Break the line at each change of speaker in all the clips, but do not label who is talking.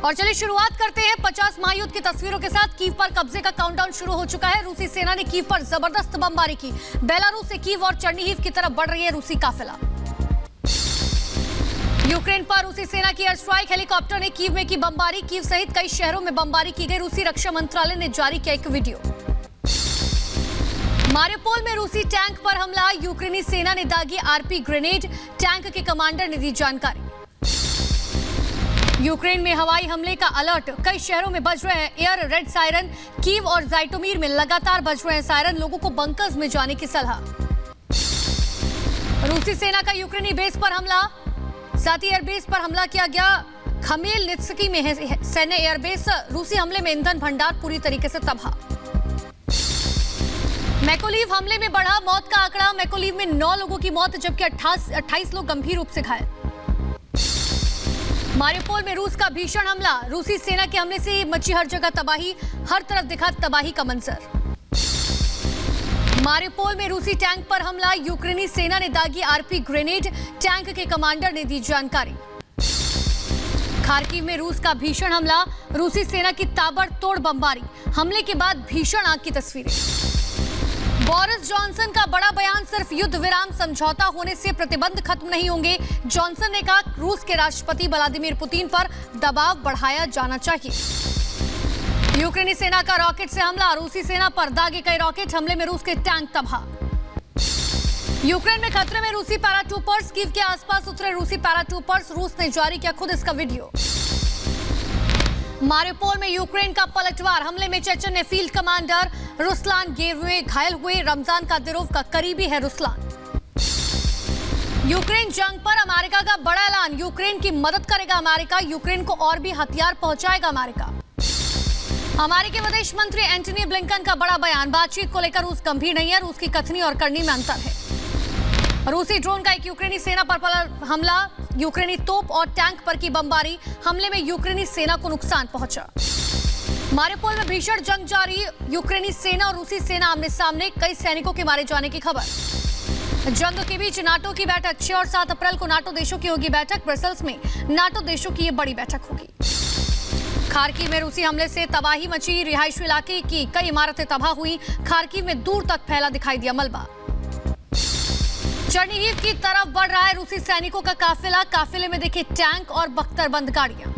और चलिए शुरुआत करते हैं 50 महायुद्ध की तस्वीरों के साथ। कीव पर कब्जे का काउंटडाउन शुरू हो चुका है। रूसी सेना ने कीव पर जबरदस्त बमबारी की। बेलारूस से कीव और चर्निहिव की तरफ बढ़ रही है रूसी काफिला। यूक्रेन पर रूसी सेना की एयर स्ट्राइक। हेलीकॉप्टर ने कीव में की बमबारी। कीव सहित कई शहरों में बमबारी की गई। रूसी रक्षा मंत्रालय ने जारी किया एक वीडियो। मारियोपोल में रूसी टैंक पर हमला। यूक्रेनी सेना ने दागी आरपी ग्रेनेड। टैंक के कमांडर ने दी जानकारी। यूक्रेन में हवाई हमले का अलर्ट। कई शहरों में बज रहे हैं एयर रेड सायरन। कीव और जाइटोमीर में लगातार बज रहे हैं सायरन। लोगों को बंकर्स में जाने की सलाह। रूसी सेना का यूक्रेनी बेस पर हमला। साथ ही एयरबेस पर हमला किया गया। खमेलनित्स्की में है सैन्य एयरबेस। रूसी हमले में ईंधन भंडार पूरी तरीके से तबाह। मैकोलीव हमले में बढ़ा मौत का आंकड़ा। मैकोलीव में 9 लोगों की मौत जबकि 28 लोग गंभीर रूप से घायल। मारियोपोल में रूस का भीषण हमला। रूसी सेना के हमले से मची हर जगह तबाही। हर तरफ दिखा तबाही का मंजर। मारियोपोल में रूसी टैंक पर हमला। यूक्रेनी सेना ने दागी आरपी ग्रेनेड। टैंक के कमांडर ने दी जानकारी। खार्किव में रूस का भीषण हमला। रूसी सेना की ताबड़तोड़ बमबारी। हमले के बाद भीषण आग की तस्वीरें। बोरिस जॉनसन का बड़ा बयान। सिर्फ युद्ध विराम समझौता होने से प्रतिबंध खत्म नहीं होंगे। जॉनसन ने कहा रूस के राष्ट्रपति व्लादिमीर पुतिन पर दबाव बढ़ाया जाना चाहिए। यूक्रेनी सेना का रॉकेट से हमला। रूसी सेना पर दागे कई रॉकेट। हमले में रूस के टैंक तबाह। यूक्रेन में खतरे में रूसी पैराट्रूपर्स। कीव के आसपास उतरे रूसी पैराट्रूपर्स। रूस ने जारी किया खुद इसका वीडियो। मारियोपोल में यूक्रेन का पलटवार। हमले में चेचन ने फील्ड कमांडर रुस्लान गेवे घायल हुए। रमजान कादिरोव का करीबी है रुस्लान। यूक्रेन जंग पर अमेरिका का बड़ा ऐलान। यूक्रेन की मदद करेगा अमेरिका। यूक्रेन को और भी हथियार पहुंचाएगा अमेरिका। अमेरिकी विदेश मंत्री एंटनी ब्लिंकन का बड़ा बयान। बातचीत को लेकर रूस गंभीर नहीं है। रूस की कथनी और करनी में अंतर है। रूसी ड्रोन का एक यूक्रेनी सेना पर हमला। यूक्रेनी तोप और टैंक पर की बमबारी। हमले में यूक्रेनी सेना को नुकसान पहुंचा। मारियोपोल में भीषण जंग जारी। यूक्रेनी सेना और रूसी सेना आमने सामने। कई सैनिकों के मारे जाने की खबर। जंग के बीच नाटो की बैठक। 6 और 7 अप्रैल को नाटो देशों की होगी बैठक। ब्रसेल्स में नाटो देशों की ये बड़ी बैठक होगी। खार्किव में रूसी हमले से तबाही मची। रिहायशी इलाके की कई इमारतें तबाह हुई। खार्किव में दूर तक फैला दिखाई दिया मलबा। चर्निहिव की तरफ बढ़ रहा है रूसी सैनिकों का काफिला। काफिले में देखे टैंक और बख्तरबंद गाड़ियां।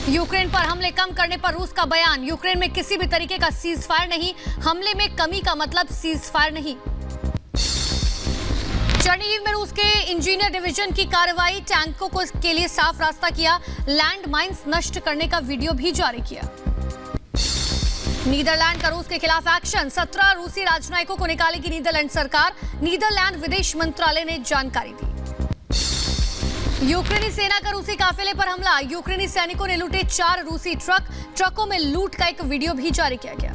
यूक्रेन पर हमले कम करने पर रूस का बयान। यूक्रेन में किसी भी तरीके का सीज फायर नहीं। हमले में कमी का मतलब सीज फायर नहीं। चर्निहिव में रूस के इंजीनियर डिवीजन की कार्रवाई। टैंकों को इसके लिए साफ रास्ता किया। लैंड माइंस नष्ट करने का वीडियो भी जारी किया। नीदरलैंड का रूस के खिलाफ एक्शन। 17 रूसी राजनयिकों को निकालेगी नीदरलैंड सरकार। नीदरलैंड विदेश मंत्रालय ने जानकारी दी। यूक्रेनी सेना का रूसी काफिले पर हमला। यूक्रेनी सैनिकों ने लूटे 4 रूसी ट्रक। ट्रकों में लूट का एक वीडियो भी जारी किया गया।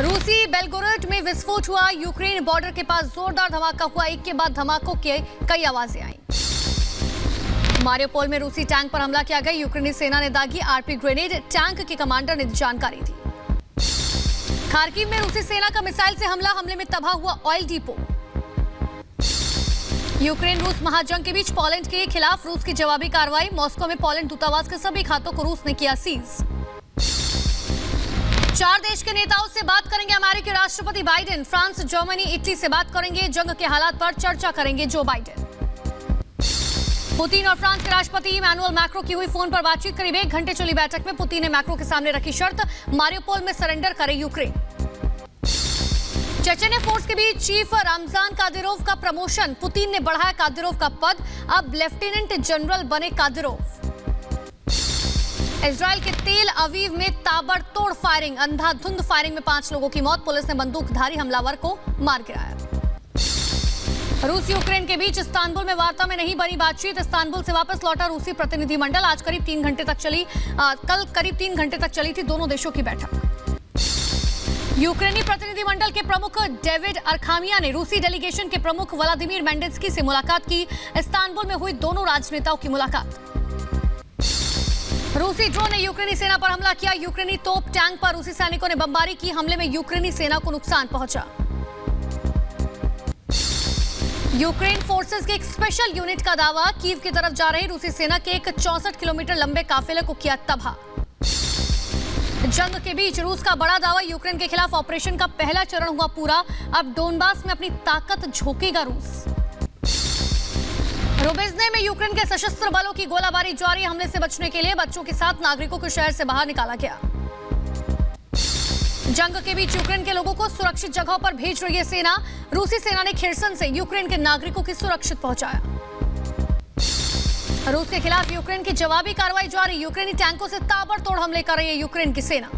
रूसी बेलगोरोड में विस्फोट हुआ। यूक्रेन बॉर्डर के पास जोरदार धमाका हुआ। एक के बाद धमाकों के कई आवाजें आई। मारियोपोल में रूसी टैंक पर हमला किया गया। यूक्रेनी सेना ने दागी आरपी ग्रेनेड। टैंक के कमांडर ने जानकारी दी। खार्किव में रूसी सेना का मिसाइल से हमला। हमले में तबाह हुआ ऑयल डिपो। यूक्रेन रूस महाजंग के बीच पोलैंड के खिलाफ रूस की जवाबी कार्रवाई। मॉस्को में पोलैंड दूतावास के सभी खातों को रूस ने किया सीज। 4 देश के नेताओं से बात करेंगे अमेरिकी राष्ट्रपति बाइडेन। फ्रांस, जर्मनी, इटली से बात करेंगे। जंग के हालात पर चर्चा करेंगे जो बाइडेन। पुतिन और फ्रांस के राष्ट्रपति इमैनुअल मैक्रो की हुई फोन पर बातचीत। करीब 1 घंटे चली बैठक में पुतिन ने मैक्रो के सामने रखी शर्त। मारियोपोल में सरेंडर करे यूक्रेन। चेचन्य फोर्स के बीच चीफ रमजान कादिरोव का प्रमोशन। पुतिन ने बढ़ाया कादिरोव का पद। अब लेफ्टिनेंट जनरल बने कादिरोव। इजराइल के तेल अवीव में ताबड़तोड़ फायरिंग। अंधाधुंध फायरिंग में 5 लोगों की मौत। पुलिस ने बंदूकधारी हमलावर को मार गिराया। रूस यूक्रेन के बीच इस्तांबुल में वार्ता में नहीं बनी बातचीत। इस्तांबुल से वापस लौटा रूसी प्रतिनिधिमंडल। आज करीब 3 घंटे तक चली। कल करीब 3 घंटे तक चली थी दोनों देशों की बैठक। यूक्रेनी प्रतिनिधिमंडल के प्रमुख डेविड अरखामिया ने रूसी डेलीगेशन के प्रमुख व्लादिमीर मेंडेस्की से मुलाकात की। इस्तांबुल में हुई दोनों राजनेताओं की मुलाकात। रूसी ड्रोन ने यूक्रेनी सेना पर हमला किया। यूक्रेनी तोप टैंक पर रूसी सैनिकों ने बमबारी की। हमले में यूक्रेनी सेना को नुकसान पहुंचा। यूक्रेन फोर्सेस के एक स्पेशल यूनिट का दावा, कीव की तरफ जा रही रूसी सेना के एक 64 किलोमीटर लंबे काफिले को किया तबाह। जंग के बीच रूस का बड़ा दावा, यूक्रेन के खिलाफ ऑपरेशन का पहला चरण हुआ पूरा, अब डोनबास में अपनी ताकत झोंकेगा रूस। रोबेज़ने में यूक्रेन के सशस्त्र बलों की गोलाबारी जारी, हमले से बचने के लिए बच्चों के साथ नागरिकों को शहर से बाहर निकाला गया। जंग के बीच यूक्रेन के लोगों को सुरक्षित जगहों पर भेज रही है सेना, रूसी सेना ने खेरसन से यूक्रेन के नागरिकों की सुरक्षित पहुंचाया। रूस के खिलाफ यूक्रेन की जवाबी कार्रवाई जारी, यूक्रेनी टैंकों से ताबड़तोड़ हमले कर रही है यूक्रेन की सेना।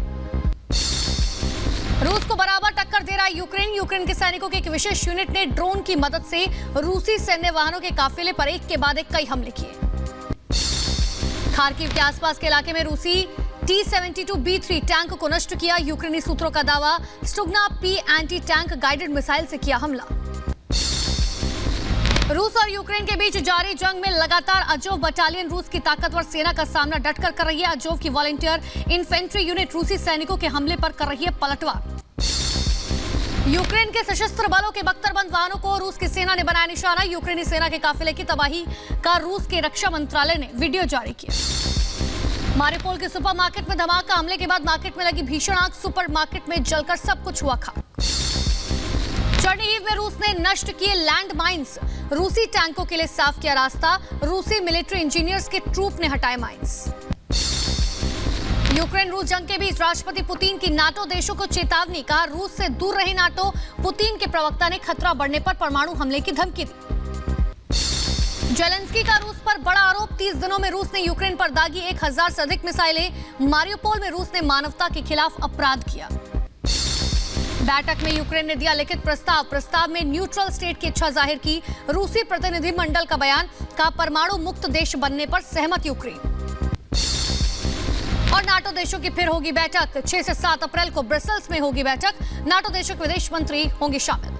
रूस को बराबर टक्कर दे रहा है यूक्रेन के सैनिकों की एक विशेष यूनिट ने ड्रोन की मदद से रूसी सैन्य वाहनों के काफिले पर एक के बाद एक कई हमले किए। खार्किव के आसपास के इलाके में रूसी T-72B3 टैंक को नष्ट किया, यूक्रेनी सूत्रों का दावा, स्टुगना P anti tank guided missile से किया हमला। रूस और यूक्रेन के बीच जारी जंग में लगातार अजोव बटालियन रूस की ताकतवर सेना का सामना डटकर कर रही है। अजोव की वॉलंटियर इन्फेंट्री यूनिट रूसी सैनिकों के हमले पर कर रही है पलटवार। यूक्रेन के सशस्त्र बलों के बख्तरबंद वाहनों को रूस की सेना ने बनाया निशाना, यूक्रेनी सेना के काफिले की तबाही का रूस के रक्षा मंत्रालय ने वीडियो जारी किया। मारिउपोल के सुपरमार्केट में धमाका, हमले के बाद मार्केट में लगी भीषण आग, सुपरमार्केट में जलकर सब कुछ हुआ खाक। चर्निहिव में रूस ने नष्ट किए लैंड माइंस, रूसी टैंकों के लिए साफ किया रास्ता, रूसी मिलिट्री इंजीनियर्स के ट्रूप ने हटाए माइंस। यूक्रेन रूस जंग के बीच राष्ट्रपति पुतिन की नाटो देशों को चेतावनी, कहा रूस से दूर रहे नाटो, पुतिन के प्रवक्ता ने खतरा बढ़ने पर परमाणु हमले की धमकी दी। जेलेंस्की का रूस पर बड़ा आरोप, 30 दिनों में रूस ने यूक्रेन पर दागी 1000 से अधिक मिसाइलें, मारिउपोल में रूस ने मानवता के खिलाफ अपराध किया। बैठक में यूक्रेन ने दिया लिखित प्रस्ताव में न्यूट्रल स्टेट की इच्छा जाहिर की, रूसी प्रतिनिधिमंडल का बयान, कहा परमाणु मुक्त देश बनने पर सहमत यूक्रेन। और नाटो देशों की फिर होगी बैठक, 6 से 7 अप्रैल को ब्रसेल्स में होगी बैठक, नाटो देशों के विदेश मंत्री होंगे शामिल।